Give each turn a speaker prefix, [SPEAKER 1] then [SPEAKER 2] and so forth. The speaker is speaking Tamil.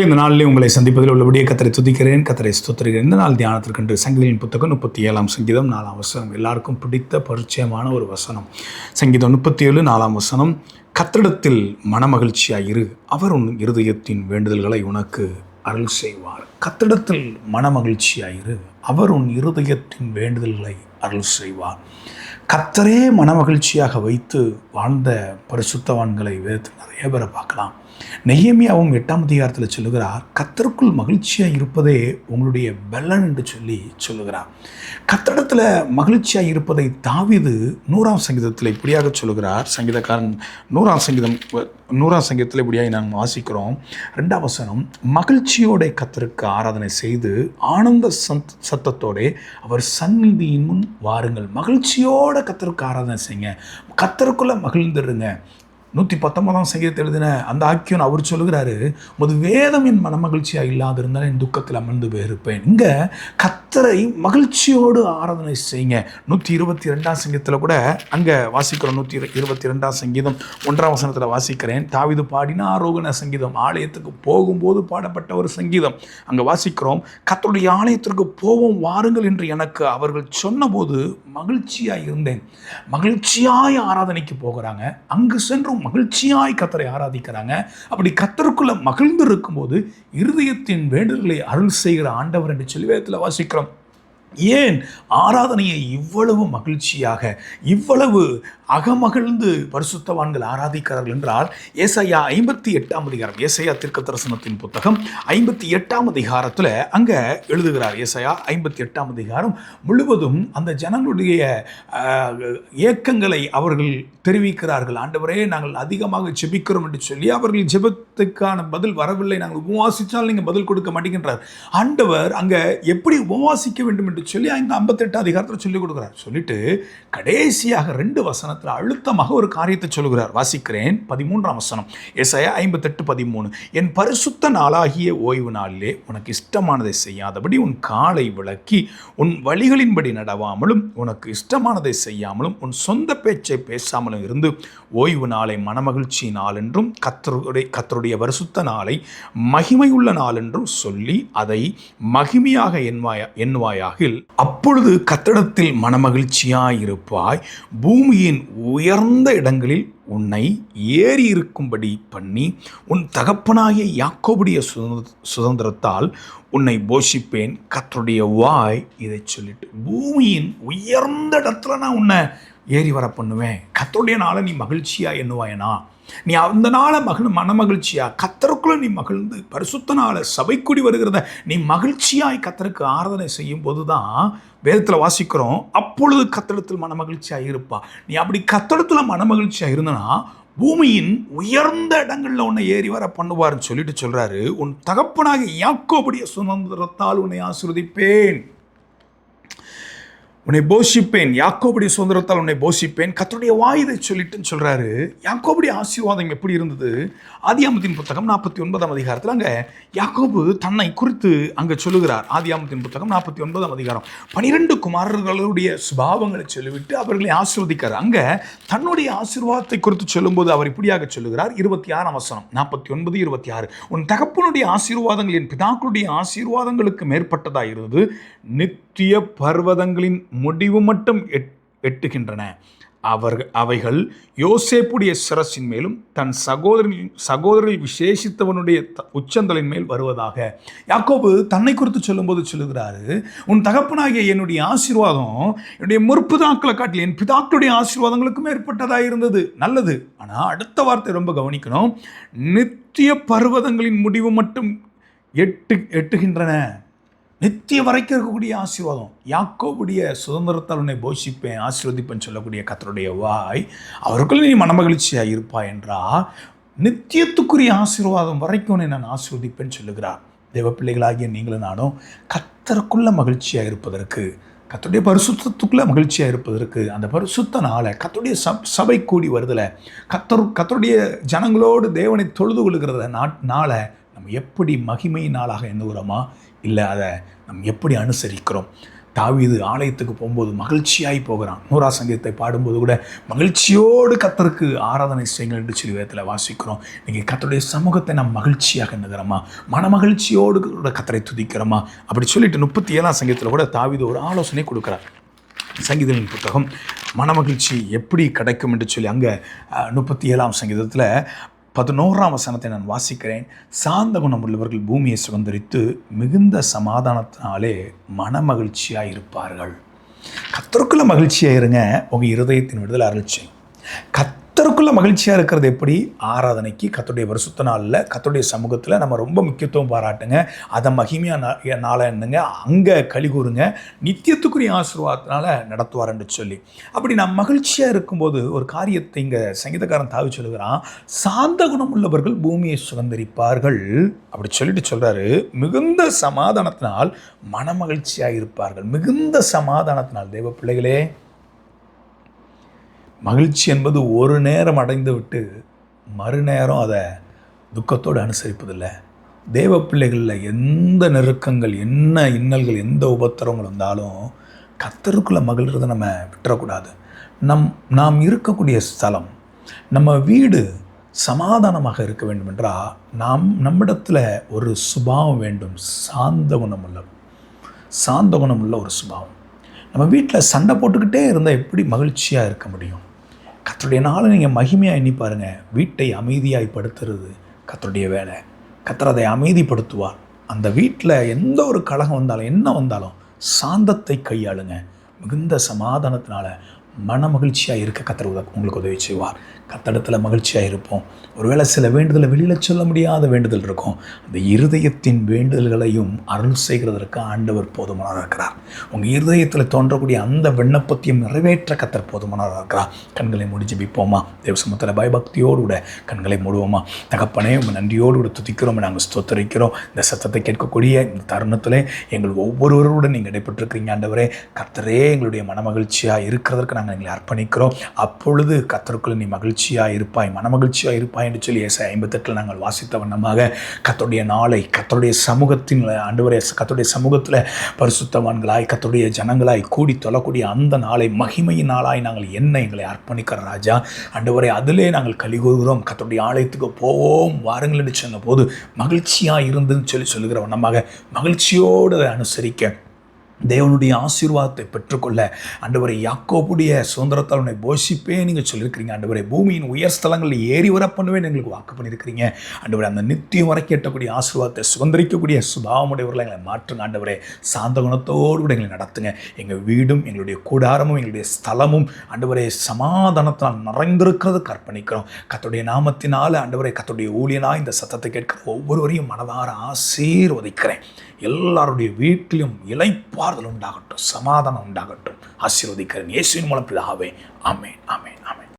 [SPEAKER 1] இந்த நாளிலே உங்களை சந்திப்பதில் உள்ளபடியே கர்த்தரை துதிக்கிறேன், கர்த்தரை ஸ்தோத்திரிக்கிறேன். இந்த நாள் தியானத்திற்கென்று சங்கீதங்களின் புத்தகம் 37 சங்கீதம் 4 வசனம். எல்லாருக்கும் பிடித்த பரிச்சயமான ஒரு வசனம். சங்கீதம் 37 4 வசனம். கர்த்தரிடத்தில் மனமகிழ்ச்சியாயிரு, அவர் உன் இருதயத்தின் வேண்டுதல்களை உனக்கு அருள் செய்வார். கர்த்தரிடத்தில் மனமகிழ்ச்சியாயிரு, அவர் உன் இருதயத்தின் வேண்டுதல்களை அருள் செய்வார். கர்த்தரே மனமகிழ்ச்சியாக வைத்து வாழ்ந்த பரிசுத்தவான்களை வேதத்தில் நிறைய பேரை பார்க்கலாம். நெகேமியாவும் 8ஆம் அதிகாரத்தில் சொல்லுகிறார், கர்த்தருக்குள் மகிழ்ச்சியாக இருப்பதே உங்களுடைய பலன் என்று சொல்லுகிறார். கர்த்தரிடத்தில் மகிழ்ச்சியாக இருப்பதை தாவீது 100ஆம் சங்கீதத்தில் இப்படியாக சொல்லுகிறார். சங்கீதக்காரன் 100ஆம் சங்கீதத்தில் இப்படியாக நாங்கள் வாசிக்கிறோம். 2ஆம் வசனம், மகிழ்ச்சியோட கர்த்தருக்கு ஆராதனை செய்து ஆனந்த சத்தத்தோட அவர் சந்நிதியின் முன் வாருங்கள். மகிழ்ச்சியோட கர்த்தருக்கு ஆராதனை செய்யுங்க, கர்த்தருக்குள்ள மகிழ்ந்துருங்க. 119ஆம் சங்கீதத்தை எழுதின அந்த ஆக்கியோன் அவர் சொல்லுகிறாரு, உமது வேதம் என் மனமகிழ்ச்சியாக இல்லாதிருந்தால் என் துக்கத்தில் அமர்ந்து போயிருப்பேன். இங்கே கர்த்தரை மகிழ்ச்சியோடு ஆராதனை செய்யுங்க. 122ஆம் சங்கீதத்தில் கூட அங்கே வாசிக்கிறோம். 122ஆம் சங்கீதம் 1ஆம் வசனத்தில் வாசிக்கிறேன். தாவீது பாடின ஆரோகண சங்கீதம், ஆலயத்துக்கு போகும்போது பாடப்பட்ட ஒரு சங்கீதம். அங்கே வாசிக்கிறோம், கர்த்தருடைய ஆலயத்திற்கு போவோம் வாருங்கள் என்று எனக்கு அவர்கள் சொன்னபோது மகிழ்ச்சியாக இருந்தேன். மகிழ்ச்சியாய் ஆராதனைக்கு போகிறாங்க, அங்கு சென்று மகிழ்ச்சியாய் கர்த்தரை ஆராதிக்கிறாங்க. அப்படி கர்த்தருக்குள்ள மகிழ்ந்து இருக்கும்போது இருதயத்தின் வேண்டுதல்களை அருள் செய்கிற ஆண்டவர் என்று சொல்லி வேதத்தில் வாசிக்கிறோம். ஏன் ஆராதனையை இவ்வளவு மகிழ்ச்சியாக, இவ்வளவு அகமகிழ்ந்து பரிசுத்தவான்கள் ஆராதிக்கிறார்கள் என்றால், ஏசாயா 58ஆம் அதிகாரம், ஏசாயா தீர்க்கதரிசனத்தின் புத்தகம் 58ஆம் அதிகாரத்தில் அங்கே எழுதுகிறார். ஏசாயா 58ஆம் அதிகாரம் முழுவதும் அந்த ஜனங்களுடைய ஏக்கங்களை அவர்கள் தெரிவிக்கிறார்கள். ஆண்டவரே, நாங்கள் அதிகமாக ஜெபிக்கிறோம் என்று சொல்லி அவர்கள் ஜெபத்துக்கான பதில் வரவில்லை, நாங்கள் உபவாசித்தால் நீங்கள் பதில் கொடுக்க மாட்டேங்கின்றார். ஆண்டவர் அங்கே எப்படி உபவாசிக்க வேண்டும் என்று சொல்லி 58ஆம் அதிகாரத்தில் சொல்லிக் கொடுக்கிறார். சொல்லிட்டு கடைசியாக 2 வசனத்தில் அழுத்தமாக ஒரு காரியத்தை சொல்லுகிறார். வாசிக்கிறேன். 13ஆம் வசனம், ஏசாயா 58:13. என் பரிசுத்த நாளாகிய ஓய்வு நாளிலே உனக்கு இஷ்டமானதை செய்யாதபடி உன் காலை விளக்கி உன் வழிகளின்படி நடவாமலும் உனக்கு இஷ்டமானதை செய்யாமலும் உன் சொந்த பேச்சை பேசாமலும் இருந்து ஓய்வு நாளை மனமகிழ்ச்சி நாள் என்றும் கர்த்தருடைய பரிசுத்த நாளை மகிமையுள்ள நாள் என்றும் சொல்லி அதை மகிமையாக எண்ணுவாயாக. அப்பொழுது கர்த்தரிடத்தில் மனமகிழ்ச்சியாயிருப்பாய், பூமியின் உயர்ந்த இடங்களில் உன்னை ஏறி இருக்கும்படி பண்ணி உன் தகப்பனாகிய யாக்கோபுடைய சுதந்திரத்தால் உன்னை போஷிப்பேன். கர்த்தருடைய வாய் இதை சொல்லிட்டு, பூமியின் உயர்ந்த இடத்துல நான் உன்னை ஏறி வர பண்ணுவேன். கர்த்தருடைய நாளை நீ மகிழ்ச்சியா எண்ணுவாயனா, நீ அந்த நாளை மனமகிழ்ச்சியா கர்த்தருக்குள்ள நீ மகிழ்ந்து பரிசுத்த நாளை சபைக்குடி வருகிறத நீ மகிழ்ச்சியாய் கர்த்தருக்கு ஆராதனை செய்யும் போதுதான் வேதத்தில் வாசிக்கிறோம், அப்பொழுது கர்த்தரிடத்தில் மனமகிழ்ச்சியாக இருப்பா. நீ அப்படி கர்த்தரிடத்தில் மனமகிழ்ச்சியாக இருந்தனா பூமியின் உயர்ந்த இடங்களில் உன்னை ஏறி வர பண்ணுவார்னு சொல்லிட்டு சொல்றாரு. உன் தகப்பனாக யாக்கோபுடைய சுதந்திரத்தால் உன்னை ஆசீர்வதிப்பேன், உன்னை போஷிப்பேன், யாக்கோபுடைய சுதந்திரத்தால் உன்னை போஷிப்பேன். கர்த்தருடைய வாய் இதை சொல்லிட்டுன்னு சொல்றாரு. யாக்கோபுடைய ஆசீர்வாதம் எப்படி இருந்தது? ஆதியாகமத்தின் புத்தகம் 49ஆம் அதிகாரத்தில் அங்கே யாக்கோபு தன்னை குறித்து அங்கே சொல்லுகிறார். ஆதியாகமத்தின் புத்தகம் 49ஆம் அதிகாரம் 12 குமாரர்களுடைய சுபாவங்களை சொல்லிவிட்டு அவர்களை ஆசீர்வதிக்கிறார். அங்கே தன்னுடைய ஆசீர்வாதத்தை குறித்து சொல்லும்போது அவர் இப்படியாக சொல்லுகிறார். 26ஆம் வசனம், 49, 26. உன் தகப்பனுடைய ஆசீர்வாதங்கள் என் பிதாக்களுடைய ஆசீர்வாதங்களுக்கு மேற்பட்டதாக இருந்தது, நித்திய பர்வதங்களின் முடிவு மட்டும் எட்டுகின்றன. அவைகள் யோசேப்புடைய சிரசின் மேலும் தன் சகோதரில் விசேஷித்தவனுடைய உச்சந்தலின் மேல் வருவதாக. யாக்கோபு தன்னை குறித்து சொல்லும்போது சொல்லுகிறாரு, உன் தகப்பனாகிய என்னுடைய ஆசீர்வாதம் என்னுடைய முற்பிதாக்களை காட்டில் என் பிதாக்களுடைய ஆசீர்வாதங்களுக்கு மேற்பட்டதாக இருந்தது. நல்லது. ஆனால் அடுத்த வார்த்தை ரொம்ப கவனிக்கணும். நித்திய பர்வதங்களின் முடிவு மட்டும் எட்டுகின்றன. நித்திய வரைக்கும் இருக்கக்கூடிய ஆசீர்வாதம். யாக்கோபுடைய சுதந்திரத்தால் உன்னை போஷிப்பேன், ஆசீர்வதிப்பேன் சொல்லக்கூடிய கர்த்தருடைய வாய் அவருக்குள் நீ மனமகிழ்ச்சியாக இருப்பாய் என்றால் நித்தியத்துக்குரிய ஆசீர்வாதம் வரைக்கும் உன்னை நான் ஆசீர்வதிப்பேன் சொல்லுகிறார். தேவ பிள்ளைகளாகிய நீங்களும் நானும் கர்த்தருக்குள்ள மகிழ்ச்சியாக இருப்பதற்கு, கர்த்தருடைய பரிசுத்தத்துக்குள்ள மகிழ்ச்சியாக இருப்பதற்கு, அந்த பரிசுத்த நாளை கர்த்தருடைய சபை கூடி வருதல, கர்த்தருடைய ஜனங்களோடு தேவனை தொழுது கொள்கிறத நாளை நம்ம எப்படி மகிமை நாளாக எண்ணுகிறோமா, இல்லை அதை நம்ம எப்படி அனுசரிக்கிறோம்? தாவீது ஆலயத்துக்கு போகும்போது மகிழ்ச்சியாய் போகிறான். 100ஆம் சங்கீதத்தை பாடும்போது கூட மகிழ்ச்சியோடு கர்த்தருக்கு ஆராதனை செய்யுங்கள் என்று சொல்லி வேதத்தில் வாசிக்கிறோம். இன்னைக்கு கர்த்தருடைய சமூகத்தை நாம் மகிழ்ச்சியாக எண்ணுகிறோமா, மனமகிழ்ச்சியோடு கூட கர்த்தரை துதிக்கிறோமா? அப்படி சொல்லிட்டு 37ஆம் சங்கீதத்தில் கூட தாவீது ஒரு ஆலோசனை கொடுக்குறார். சங்கீதங்களின் புத்தகம் மனமகிழ்ச்சி எப்படி கிடைக்கும் என்று சொல்லி அங்கே 37ஆம் சங்கீதத்தில் 11ஆம் வசனத்தை நான் வாசிக்கிறேன். சாந்த குணம் உள்ளவர்கள் பூமியை சுதந்தரித்து மிகுந்த சமாதானத்தினாலே மனமகிழ்ச்சியாக இருப்பார்கள். கர்த்தருக்குள்ள மகிழ்ச்சியாக இருங்க, உங்கள் இருதயத்தின் விடுதலை அருள்ச்சி. கர்த்தருக்குள்ள மகிழ்ச்சியாக இருக்கிறது எப்படி? ஆராதனைக்கு கர்த்தருடைய பரிசுத்த நாளில் கர்த்தருடைய சமூகத்தில் நம்ம ரொம்ப முக்கியத்துவம் பாராட்டுங்க. அதை மகிமையாக நாளை என்னங்க, அங்கே களி கூறுங்க, நித்தியத்துக்குரிய ஆசீர்வாதத்தினால நடத்துவார்ன்னு சொல்லி. அப்படி நாம் மகிழ்ச்சியாக இருக்கும்போது ஒரு காரியத்தை இங்கே சங்கீதக்காரன் தாவி சொல்லுகிறான், சாந்த குணம் உள்ளவர்கள் பூமியை சுதந்தரிப்பார்கள். அப்படி சொல்லிட்டு சொல்கிறாரு, மிகுந்த சமாதானத்தினால் மனமகிழ்ச்சியாக இருப்பார்கள். மிகுந்த சமாதானத்தினால் தேவ பிள்ளைகளே, மகிழ்ச்சி என்பது ஒரு நேரம் அடைந்து விட்டு மறுநேரம் அதை துக்கத்தோடு அனுசரிப்பதில்லை. தேவ பிள்ளைகளில் எந்த நெருக்கங்கள், என்ன இன்னல்கள், எந்த உபத்திரங்கள் வந்தாலும் கர்த்தருக்குள்ள மகிழ்கிறத நம்ம விட்டுறக்கூடாது. நாம் இருக்கக்கூடிய ஸ்தலம், நம்ம வீடு சமாதானமாக இருக்க வேண்டும் என்றால் நம்மிடத்தில் ஒரு சுபாவம் வேண்டும். சாந்த குணமுள்ள ஒரு சுபாவம். நம்ம வீட்டில் சண்டை போட்டுக்கிட்டே இருந்தால் எப்படி மகிழ்ச்சியாக இருக்க முடியும்? கர்த்தருடைய நாளை நீங்கள் மகிமையாக எண்ணி பாருங்கள். வீட்டை அமைதியாய் படுத்துறது கர்த்தருடைய வேலை. கர்த்தர் அதை அமைதிப்படுத்துவார். அந்த வீட்டில் எந்த ஒரு கலகம் வந்தாலும், என்ன வந்தாலும் சாந்தத்தை கையாளுங்க. மிகுந்த சமாதானத்தினால மன மகிழ்ச்சியாக இருக்க கர்த்தர் உங்களுக்கு உதவி செய்வார். கர்த்தரிடத்தில் மகிழ்ச்சியாக இருப்போம். ஒருவேளை சில வேண்டுதலை வெளியில் சொல்ல முடியாத வேண்டுதல் இருக்கும். அந்த இருதயத்தின் வேண்டுதல்களையும் அருள் செய்கிறதற்கு ஆண்டவர் போதுமானவராக இருக்கிறார். உங்கள் இருதயத்தில் தோன்றக்கூடிய அந்த விண்ணப்பத்தையும் நிறைவேற்ற கர்த்தர் போதுமானவராக இருக்கிறார். கண்களை மூடி ஜெபிப்போமா? தேவசமத்தில் பயபக்தியோடு கூட கண்களை மூடுவோமா? தகப்பனே, உங்கள் நன்றியோடு கூட துதிக்கிறோம், நாங்கள் ஸ்தோத்தரிக்கிறோம். இந்த சத்தத்தை கேட்கக்கூடிய இந்த தருணத்தில் எங்கள் ஒவ்வொருவருடன் நீங்கள் இடைப்பட்டிருக்கிறீங்க ஆண்டவரே. கர்த்தரே எங்களுடைய மனமகிழ்ச்சியாக இருக்கிறதற்கு நாங்கள் எங்களை அர்ப்பணிக்கிறோம். அப்பொழுது கர்த்தருக்குள்ள நீ மகிழ்ச்சியாக இருப்பாய், மனமகிழ்ச்சியாக இருப்பாய் என்று சொல்லி ஏசாயா 58 நாங்கள் வாசித்த வண்ணமாக கர்த்தருடைய நாளை கர்த்தருடைய சமூகத்தின் ஆண்டவரே, கர்த்தருடைய சமூகத்தில் பரிசுத்தவான்களாய் கர்த்தருடைய ஜனங்களாய் கூடி தொழக்கூடிய அந்த நாளை மகிமையின் நாளாய் நாங்கள் எங்களை அர்ப்பணிக்கிற ராஜா. ஆண்டவரே, அதிலே நாங்கள் களி கூறுகிறோம். கர்த்தருடைய ஆலயத்துக்கு போவோம் வாருங்கள் என்று சொன்ன போது மகிழ்ச்சியாக இருந்துன்னு சொல்லுகிற வண்ணமாக மகிழ்ச்சியோடு அதை அனுசரிக்க தேவனுடைய ஆசீர்வாதத்தை பெற்றுக்கொள்ள ஆண்டவரை யாக்கோபுடைய சுதந்திரத்தால் உன்னை போஷிப்பே நீங்கள் சொல்லியிருக்கிறீங்க ஆண்டவரை. பூமியின் உயர் ஸ்தலங்களில் ஏறி வர பண்ணுவேன் எங்களுக்கு வாக்கு பண்ணியிருக்கிறீங்க ஆண்டவரை. அந்த நித்தியம் வரை கேட்டக்கூடிய ஆசீர்வாதத்தை சுதந்திரிக்கக்கூடிய சுபாவமுடையவர்களை எங்களை மாற்றுங்க ஆண்டவரே. சாந்த குணத்தோடு கூட எங்களை நடத்துங்க. எங்கள் வீடும் எங்களுடைய கூடாரமும் எங்களுடைய ஸ்தலமும் ஆண்டவரை சமாதானத்தால் நிறைந்திருக்கிறதுக்கு அர்ப்பணிக்கிறோம். கர்த்தருடைய நாமத்தினால் ஆண்டவரை, கர்த்தருடைய ஊழியனாக இந்த சத்தத்தை கேட்கிற ஒவ்வொருவரையும் மனதார ஆசீர்வதிக்கிறேன். எல்லாருடைய வீட்டிலும் இளைப்பாறுதல் உண்டாகட்டும், சமாதானம் உண்டாகட்டும். ஆசீர்வதிக்கிறேன் இயேசுவின் மூலம் பிதாவே. ஆமென், ஆமென்.